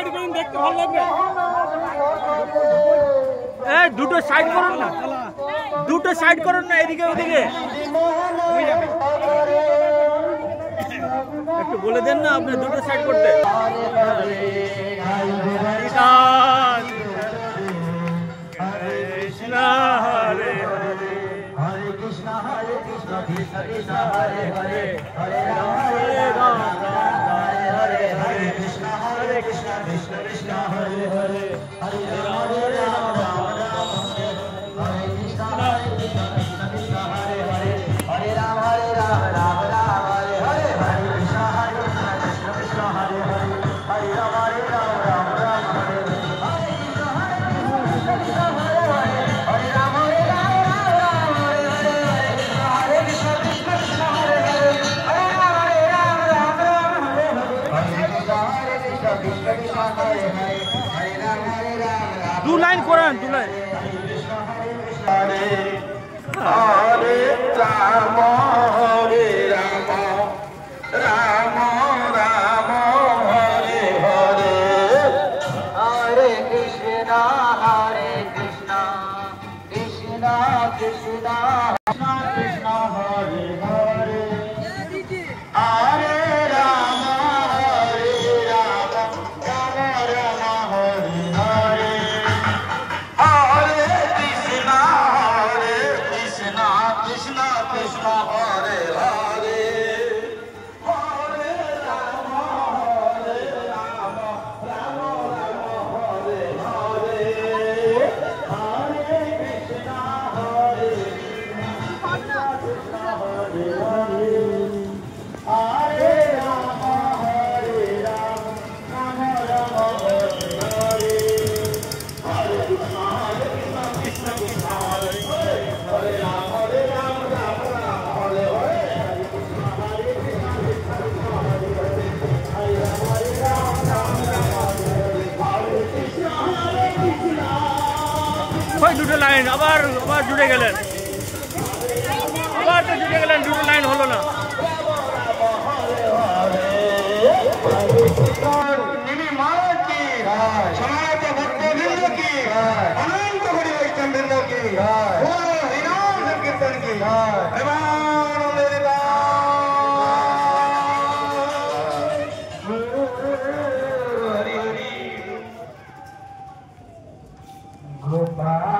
Side করুন, দেখতে ভালো লাগবে। এই দুটো সাইড করুন না, দুটো সাইড করুন না, এদিকে ওদিকে একটু বলে দেন না আপনি দুটো সাইড করতে। কৃষ্ণ হরে হরে কৃষ্ণ হরে কৃষ্ণ কৃষ্ণ কৃষ্ণ হরে হরে হরে রাম হরে হরে হরে কৃষ্ণ কৃষ্ণ কৃষ্ণ হরে হরে হরে রাম রাম রাম হরে কৃষ্ণ কৃষ্ণ কৃষ্ণ হরে হরে হরে রাম রাম রাম হরে হরে হরে কৃষ্ণ কৃষ্ণ কৃষ্ণ হরে হরে হরে রাম রাম রাম হরে হরে কৃষ্ণ কৃষ্ণ হরে হরে হরে রাম রাম রাম হরে হরে হরে কৃষ্ণ কৃষ্ণ কৃষ্ণ হরে হরে হরে রাম রাম রাম হরে হরে হরে কৃষ্ণ কৃষ্ণ কৃষ্ণ হরে হরে হরে রাম রাম। দু লাইন কোরআন, দু লাইন। হরে হরে রাম হরে রাম রাম রাম হরে হরে হরে কৃষ্ণ কৃষ্ণ কৃষ্ণ কৃষ্ণ হরে হরে হরে রাম রাম রাম হরে হরে হরে কৃষ্ণ কৃষ্ণ কৃষ্ণ হরে হরে হরে রাম রাম রাম হরে হরে হরে কৃষ্ণ হরে কৃষ্ণ কৃষ্ণ হরে হরে হরে রাম রাম রাম হরে হরে হরে কৃষ্ণ কৃষ্ণ কৃষ্ণ হরে হরে হরে রাম রাম রাম হরে হরে হরে কৃষ্ণ কৃষ্ণ কৃষ্ণ হরে হরে হরে রাম রাম রাম হরে হরে হরে কৃষ্ণ কৃষ্ণ। ওই দুটো লাইন আবার আবার জুড়ে গেলেন, আবার তো জুড়ে গেলেন, দুটো লাইন হলো না। Goodbye.